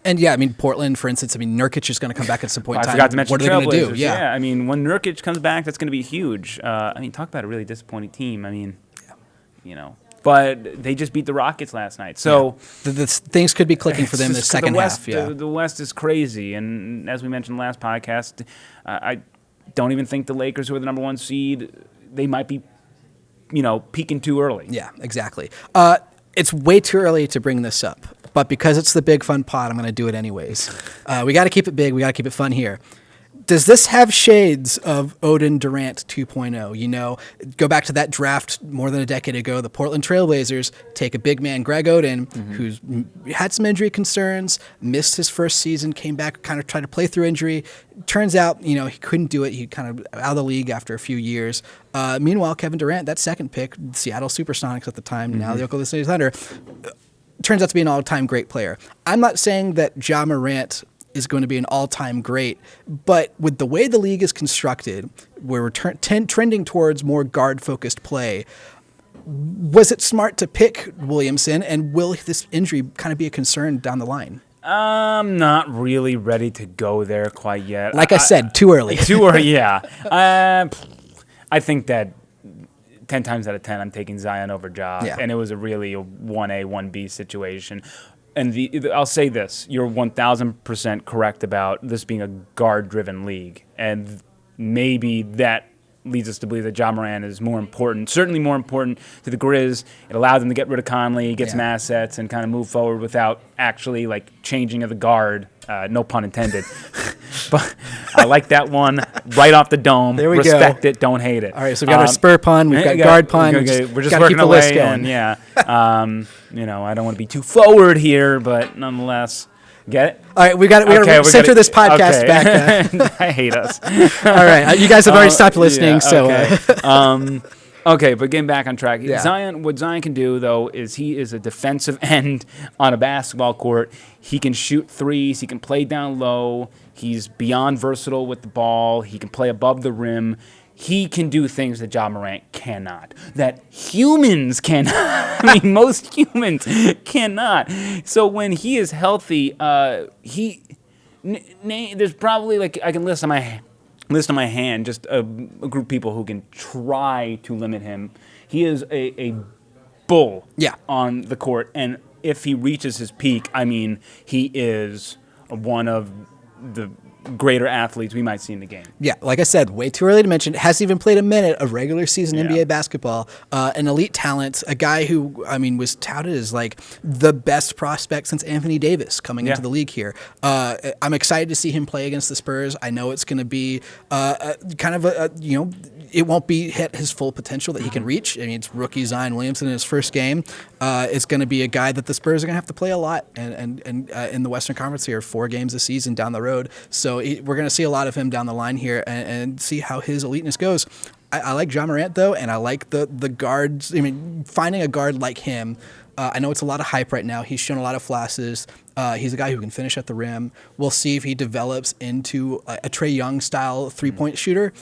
and yeah, I mean, Portland, for instance, I mean, Nurkic is going to come back at some point in time. I forgot to mention what are they going to do? Yeah, I mean, when Nurkic comes back, that's going to be huge. I mean, talk about a really disappointing team. I mean, you know, but they just beat the Rockets last night. So the things could be clicking for them this second half. Yeah, the West is crazy, and as we mentioned last podcast, I don't even think the Lakers, who are the number 1 seed, they might be, you know, peaking too early. Yeah, exactly. It's way too early to bring this up, but because it's the Big Fun Pod, I'm going to do it anyways. We got to keep it big. We got to keep it fun here. Does this have shades of Odin Durant 2.0? You know, go back to that draft more than a decade ago. The Portland Trailblazers take a big man, Greg Oden, who's had some injury concerns, missed his first season, came back, kind of tried to play through injury. Turns out, you know, he couldn't do it. He kind of out of the league after a few years. Meanwhile, Kevin Durant, that second pick, Seattle Supersonics at the time, now the Oklahoma City Thunder, turns out to be an all-time great player. I'm not saying that Ja Morant is going to be an all-time great, but with the way the league is constructed, where we're trending towards more guard-focused play, was it smart to pick Williamson, and will this injury kind of be a concern down the line? I'm not really ready to go there quite yet. Like I said, too early. Too early, yeah. I think that 10 times out of 10, I'm taking Zion over Ja, and it was a really a 1A, 1B situation. And I'll say this, you're 1,000% correct about this being a guard-driven league. And maybe that leads us to believe that Ja Morant is more important, certainly more important to the Grizz. It allowed them to get rid of Conley, get some assets, and kind of move forward without actually, like, changing of the guard. No pun intended. But I like that one right off the dome. There we Respect it, don't hate it. All right, so we've got our spur pun, we've got guard pun. We're just working our way in, you know, I don't want to be too forward here, but nonetheless, get it? All right, we got to center this podcast back. I hate us. All right, you guys have already stopped listening, Okay, but getting back on track, what Zion can do, though, is he is a defensive end on a basketball court. He can shoot threes. He can play down low. He's beyond versatile with the ball. He can play above the rim. He can do things that Ja Morant cannot, that humans cannot. I mean, most humans cannot. So when he is healthy, there's probably, like, I can list on my hand just a group of people who can try to limit him. He is a bull on the court, and if he reaches his peak, I mean, he is one of the greater athletes we might see in the game. Yeah, like I said, way too early to mention. Hasn't even played a minute of regular season NBA basketball. An elite talent, a guy who, I mean, was touted as like the best prospect since Anthony Davis coming into the league here. I'm excited to see him play against the Spurs. I know it's going to be kind of it won't be hit his full potential that he can reach. I mean, it's rookie Zion Williamson in his first game. It's going to be a guy that the Spurs are going to have to play a lot and in the Western Conference here, 4 games a season down the road. So we're going to see a lot of him down the line here and see how his eliteness goes. I like Ja Morant, though, and I like the guards. I mean, finding a guard like him, I know it's a lot of hype right now. He's shown a lot of flashes. He's a guy who can finish at the rim. We'll see if he develops into a Trae Young-style three-point shooter.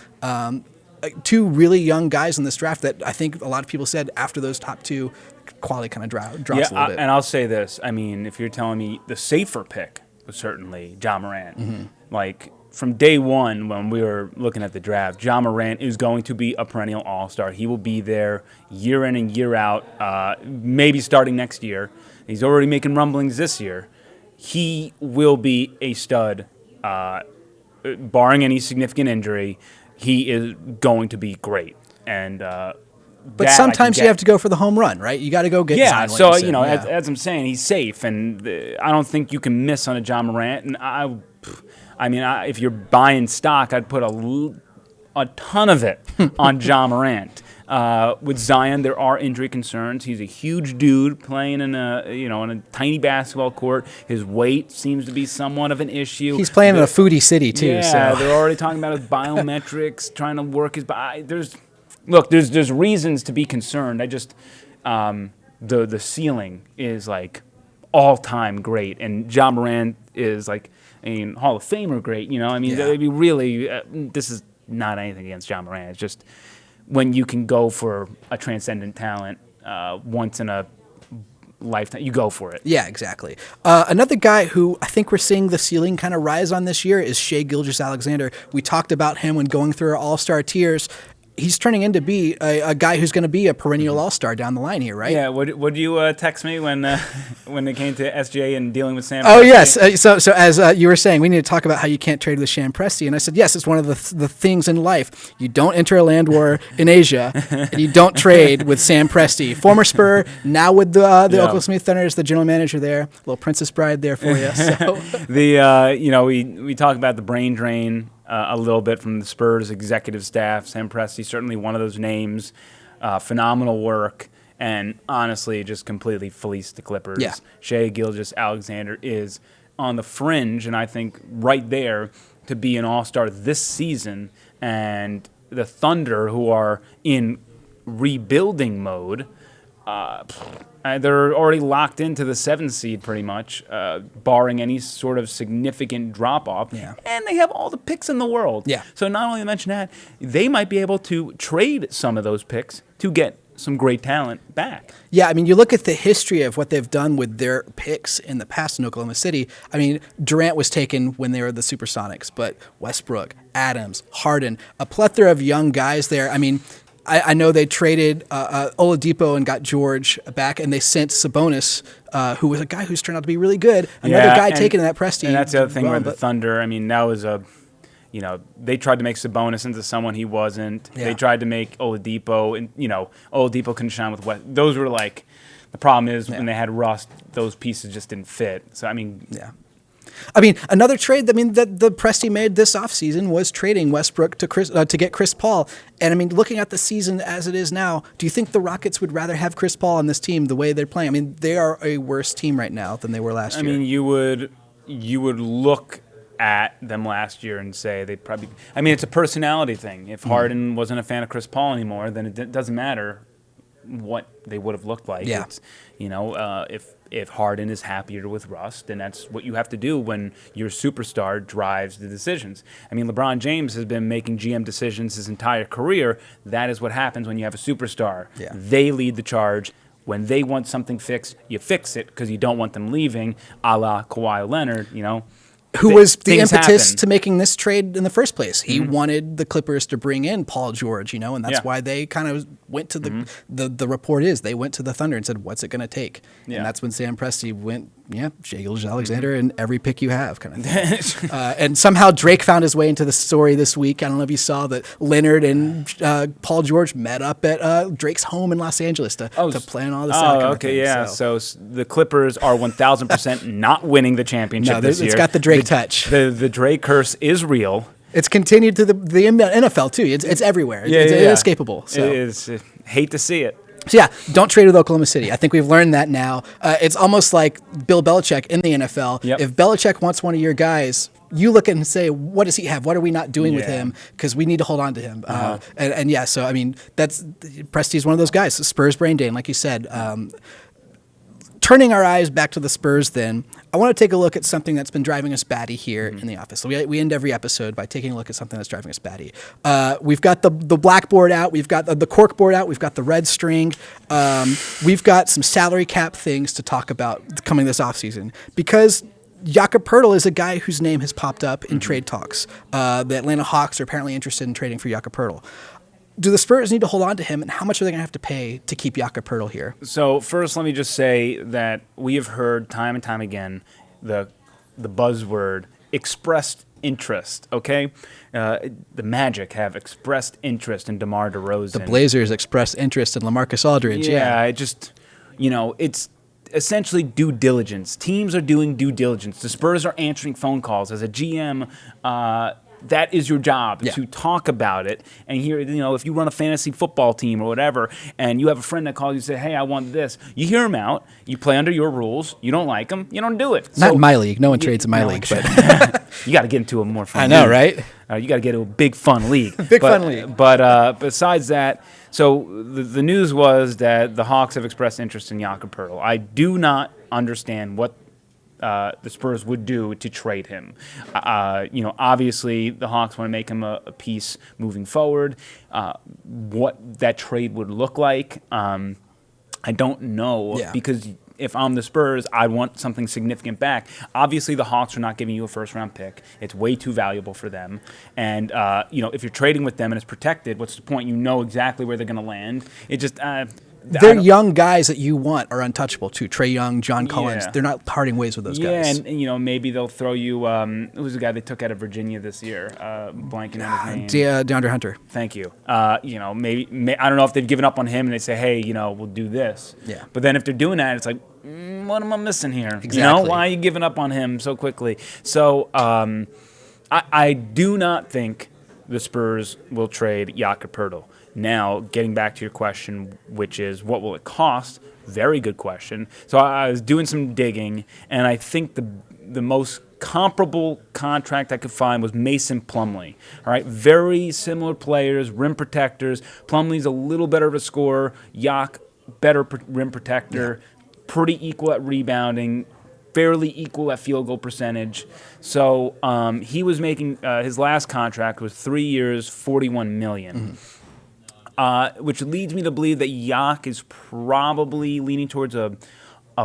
2 really young guys in this draft that I think a lot of people said after those top 2, quality kind of drops a little bit. And I'll say this. I mean, if you're telling me the safer pick was certainly Ja Morant. Mm-hmm. Like, from day one when we were looking at the draft, Ja Morant is going to be a perennial all-star. He will be there year in and year out, maybe starting next year. He's already making rumblings this year. He will be a stud, barring any significant injury. He is going to be great. And But sometimes you have to go for the home run, right? You got to go get Zion so, Williamson. as I'm saying, he's safe, and I don't think you can miss on a John Morant. And if you're buying stock, I'd put a ton of it on John Morant. With Zion, there are injury concerns. He's a huge dude playing in a tiny basketball court. His weight seems to be somewhat of an issue. He's playing in a foodie city too. Yeah, so. They're already talking about his biometrics, trying to work his body. There's reasons to be concerned. I just the ceiling is like all time great, and John Morant is like Hall of Famer great. They'd be really. This is not anything against John Morant. It's just when you can go for a transcendent talent once in a lifetime, you go for it. Yeah, exactly. Another guy who I think we're seeing the ceiling kind of rise on this year is Shai Gilgeous-Alexander. We talked about him when going through our all-star tiers. He's turning into be a guy who's going to be a perennial all-star down the line here, right? Yeah. Would you text me when it came to SGA and dealing with Sam? Oh, Presti? yes. So as you were saying, we need to talk about how you can't trade with Sam Presti. And I said, yes, it's one of the things in life. You don't enter a land war in Asia, and you don't trade with Sam Presti. Former Spur, now with the Oklahoma City Thunder as the general manager there. A little Princess Bride there for you. So. We talk about the brain drain a little bit from the Spurs executive staff. Sam Presti, certainly one of those names. Phenomenal work, and honestly, just completely fleeced the Clippers. Yeah. Shai Gilgeous-Alexander is on the fringe, and I think right there to be an all-star this season. And the Thunder, who are in rebuilding mode, they're already locked into the 7th seed pretty much, barring any sort of significant drop-off. Yeah. And they have all the picks in the world. Yeah. So not only to mention that, they might be able to trade some of those picks to get some great talent back. Yeah, you look at the history of what they've done with their picks in the past in Oklahoma City. Durant was taken when they were the Supersonics, but Westbrook, Adams, Harden, a plethora of young guys there. I know they traded Oladipo and got George back, and they sent Sabonis, who was a guy who's turned out to be really good. Another guy taken in that Presti. And that's the other thing with the Thunder. That was they tried to make Sabonis into someone he wasn't. Yeah. They tried to make Oladipo, and Oladipo couldn't shine with West. Those were like, the problem is when they had Rust, those pieces just didn't fit. So yeah. Another trade that the Presti made this offseason was trading Westbrook to get Chris Paul. And looking at the season as it is now, do you think the Rockets would rather have Chris Paul on this team the way they're playing? They are a worse team right now than they were last year. You would look at them last year and say they probably. It's a personality thing. If Harden wasn't a fan of Chris Paul anymore, then it doesn't matter what they would have looked like. Yeah. It's, if Harden is happier with Russ, then that's what you have to do when your superstar drives the decisions. LeBron James has been making GM decisions his entire career. That is what happens when you have a superstar. Yeah. They lead the charge. When they want something fixed, you fix it because you don't want them leaving, a la Kawhi Leonard, Who was the impetus happen. to making this trade in the first place. He wanted the Clippers to bring in Paul George, and that's why they kind of went to the report is they went to the Thunder and said, what's it going to take? Yeah. And that's when Sam Presti went, Shai Gilgeous-Alexander and every pick you have kind of thing. And somehow Drake found his way into the story this week. I don't know if you saw that Leonard and Paul George met up at Drake's home in Los Angeles to plan all this out. Okay, yeah. So the Clippers are 1,000% not winning the championship this year. It's got the Drake touch. The Drake curse is real. It's continued to the NFL too. It's everywhere. It's inescapable. So. It is. Hate to see it. So yeah, don't trade with Oklahoma City. I think we've learned that now. It's almost like Bill Belichick in the NFL. Yep. If Belichick wants one of your guys, you look at him and say, what does he have? What are we not doing with him? Because we need to hold on to him. So that's Presti's one of those guys. Spurs brain drain, like you said. Turning our eyes back to the Spurs then, I want to take a look at something that's been driving us batty here in the office. So we end every episode by taking a look at something that's driving us batty. We've got the blackboard out. We've got the cork board out. We've got the red string. We've got some salary cap things to talk about coming this offseason because Jakob Poeltl is a guy whose name has popped up in trade talks. The Atlanta Hawks are apparently interested in trading for Jakob Poeltl. Do the Spurs need to hold on to him, and how much are they going to have to pay to keep Jakob Poeltl here? So first, let me just say that we have heard time and time again the buzzword expressed interest, okay? The Magic have expressed interest in DeMar DeRozan. The Blazers expressed interest in LaMarcus Aldridge. Yeah, it just, it's essentially due diligence. Teams are doing due diligence. The Spurs are answering phone calls. As a GM, that is your job, to talk about it. And here, if you run a fantasy football team or whatever, and you have a friend that calls you and say, hey, I want this, you hear him out, you play under your rules, you don't like them, you don't do it. Not in my league. No one trades in my league. But you got to get into a more fun league. I know, right? You got to get to a big, fun league. Fun league. But besides that, so the news was that the Hawks have expressed interest in Jakob Poeltl. I do not understand what the Spurs would do to trade him. Obviously the Hawks want to make him a piece moving forward. What that trade would look like, I don't know, because if I'm the Spurs, I want something significant back. Obviously, the Hawks are not giving you a first-round pick. It's way too valuable for them. And, if you're trading with them and it's protected, what's the point? You know exactly where they're going to land. It just... They're young guys that you want are untouchable too. Trae Young, John Collins. They're not parting ways with those guys. Yeah, and maybe they'll throw you. Who's the guy they took out of Virginia this year? Blanking on his name. DeAndre Hunter. Thank you. Maybe I don't know if they've given up on him and they say, hey, we'll do this. Yeah. But then if they're doing that, it's like, what am I missing here? Exactly. Why are you giving up on him so quickly? So I do not think the Spurs will trade Jakob Poeltl. Now, getting back to your question, which is what will it cost? Very good question. So I was doing some digging, and I think the most comparable contract I could find was Mason Plumlee. All right, very similar players, rim protectors. Plumlee's a little better of a scorer. Jak, better rim protector, pretty equal at rebounding, fairly equal at field goal percentage. So he was making his last contract was 3 years, $41 million. Mm-hmm. Which leads me to believe that Jak is probably leaning towards a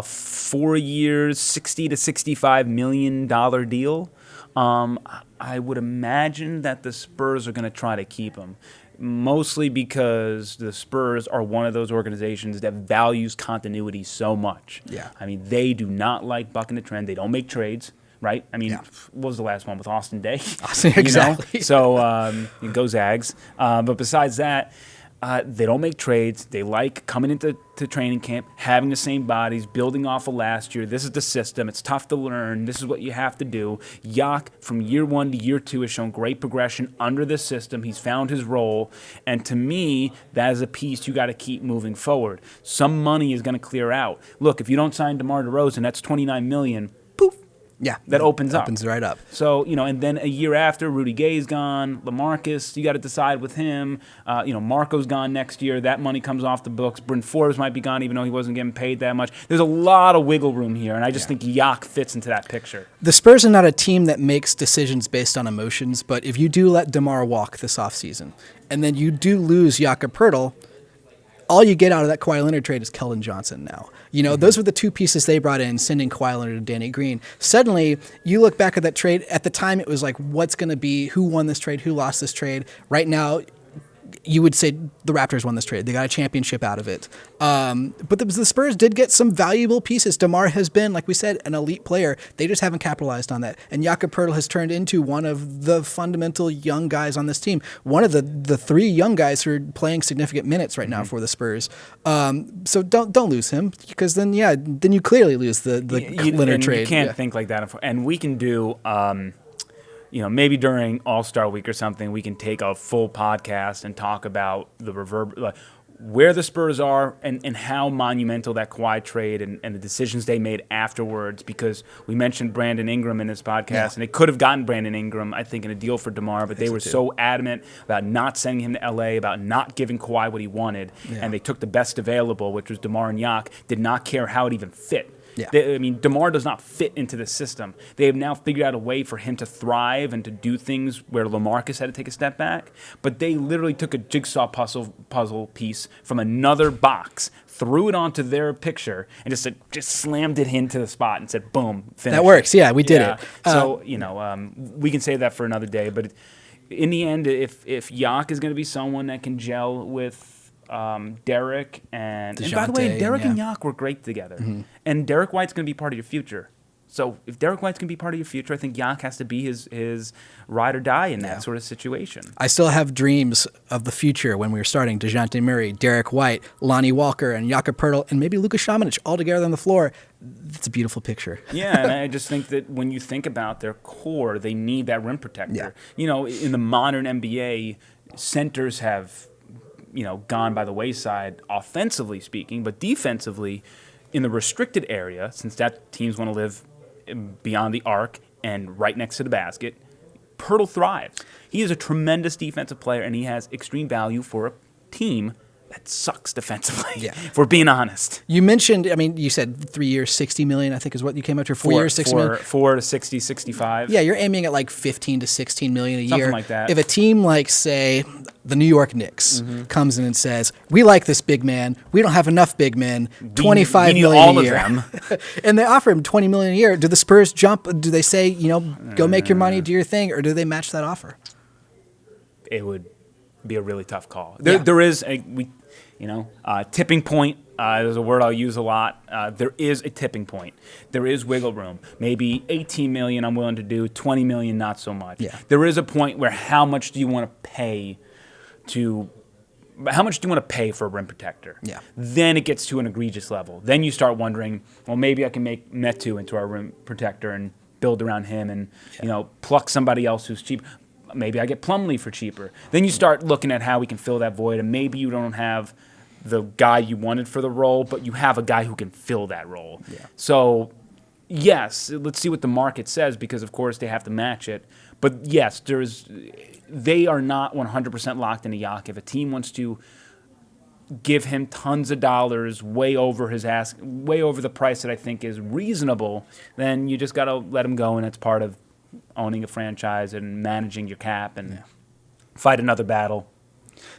4 years, $60 to $65 million deal. I would imagine that the Spurs are going to try to keep him, mostly because the Spurs are one of those organizations that values continuity so much. Yeah. I mean, they do not like bucking the trend. They don't make trades. Right? I mean, what was the last one with Austin Day? Exactly. So go Zags. But besides that, they don't make trades. They like coming into training camp, having the same bodies, building off of last year. This is the system. It's tough to learn. This is what you have to do. Jak, from year 1 to year 2, has shown great progression under this system. He's found his role. And to me, that is a piece you got to keep moving forward. Some money is going to clear out. Look, if you don't sign DeMar DeRozan, that's $29 million. Poof. Yeah, that opens up. Opens right up. So, and then a year after, Rudy Gay's gone, LaMarcus, you got to decide with him. Marco's gone next year. That money comes off the books. Bryn Forbes might be gone, even though he wasn't getting paid that much. There's a lot of wiggle room here, and I just think Jak fits into that picture. The Spurs are not a team that makes decisions based on emotions, but if you do let DeMar walk this offseason, and then you do lose Jakob Poeltl, all you get out of that Kawhi Leonard trade is Keldon Johnson now. Those were the two pieces they brought in, sending Kawhi Leonard and Danny Green. Suddenly, you look back at that trade. At the time, it was like, what's going to be, who won this trade, who lost this trade? Right now, you would say the Raptors won this trade. They got a championship out of it. But the Spurs did get some valuable pieces. DeMar has been, like we said, an elite player. They just haven't capitalized on that. And Jakob Poeltl has turned into one of the fundamental young guys on this team. One of the three young guys who are playing significant minutes right now for the Spurs. So don't lose him, because then you clearly lose the Leonard trade. You can't think like that. And we can do... maybe during All-Star Week or something, we can take a full podcast and talk about the where the Spurs are and how monumental that Kawhi trade and the decisions they made afterwards, because we mentioned Brandon Ingram in this podcast, and they could have gotten Brandon Ingram, I think, in a deal for DeMar, but they were so adamant about not sending him to L.A., about not giving Kawhi what he wanted, and they took the best available, which was DeMar and Jak, did not care how it even fit. Yeah. DeMar does not fit into the system. They have now figured out a way for him to thrive and to do things where LaMarcus had to take a step back. But they literally took a jigsaw puzzle piece from another box, threw it onto their picture, and just slammed it into the spot and said, boom, finish. That works. Yeah, we did it. So, we can save that for another day. But in the end, if Jak is going to be someone that can gel with Derek and by the way, Derek and Jak were great together. Mm-hmm. And Derek White's going to be part of your future. So if Derek White's going to be part of your future, I think Yak has to be his ride or die in that sort of situation. I still have dreams of the future when we were starting DeJounte Murray, Derek White, Lonnie Walker, and Jakob Poeltl, and maybe Luka Šamanić all together on the floor. It's a beautiful picture. Yeah, and I just think that when you think about their core, they need that rim protector. Yeah. You know, in the modern NBA, centers have, gone by the wayside offensively speaking, but defensively, in the restricted area, since that teams want to live beyond the arc and right next to the basket, Poeltl thrives. He is a tremendous defensive player, and he has extreme value for a team that sucks defensively, if we're being honest. You mentioned, you said 3 years, $60 million, I think is what you came up to. 4 years, $60 million. 4 to 60, 65. Yeah, you're aiming at like 15 to 16 million a year. Something like that. If a team like, say, the New York Knicks comes in and says, we like this big man, we don't have enough big men, $25 million all a year. Of them. And they offer him $20 million a year. Do the Spurs jump? Do they say, go make your money, do your thing, or do they match that offer? It would be a really tough call. There is tipping point. There's a word I'll use a lot. There is a tipping point. There is wiggle room. Maybe $18 million I'm willing to do, $20 million not so much. Yeah. There is a point where how much do you want to pay for a rim protector? Yeah. Then it gets to an egregious level. Then you start wondering, well, maybe I can make Metu into our rim protector and build around him and pluck somebody else who's cheap. Maybe I get Plumlee for cheaper. Then you start looking at how we can fill that void, and maybe you don't have the guy you wanted for the role, but you have a guy who can fill that role. Yeah. So, yes, let's see what the market says, because, of course, they have to match it. But, yes, they are not 100% locked into Yak. If a team wants to give him tons of dollars way over the price that I think is reasonable, then you just got to let him go, and it's part of owning a franchise and managing your cap and fight another battle.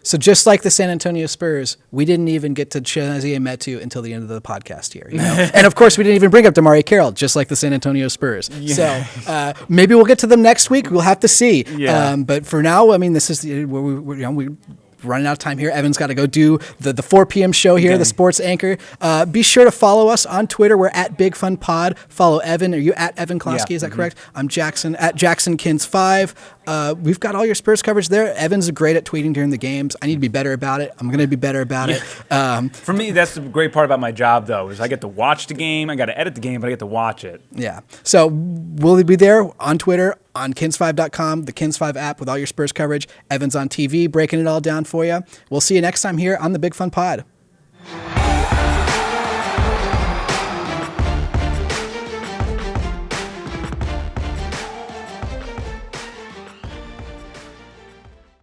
So just like the San Antonio Spurs, we didn't even get to Chimezie Metu until the end of the podcast here. And, of course, we didn't even bring up DeMar Carroll, just like the San Antonio Spurs. Yeah. So maybe we'll get to them next week. We'll have to see. Yeah. But for now, this is where we're running out of time here. Evan's got to go do the 4 p.m. show here, the sports anchor. Be sure to follow us on Twitter. We're at Big Fun Pod. Follow Evan. Are you at Evan Klosky? Is that correct? I'm Jackson, at JacksonKins5. We've got all your Spurs coverage there. Evan's great at tweeting during the games. I need to be better about it. I'm going to be better about it. For me, that's the great part about my job, though, is I get to watch the game. I got to edit the game, but I get to watch it. Yeah. So we'll be there on Twitter, on Kins5.com, the Kins5 app with all your Spurs coverage. Evan's on TV breaking it all down for you. We'll see you next time here on the Big Fun Pod.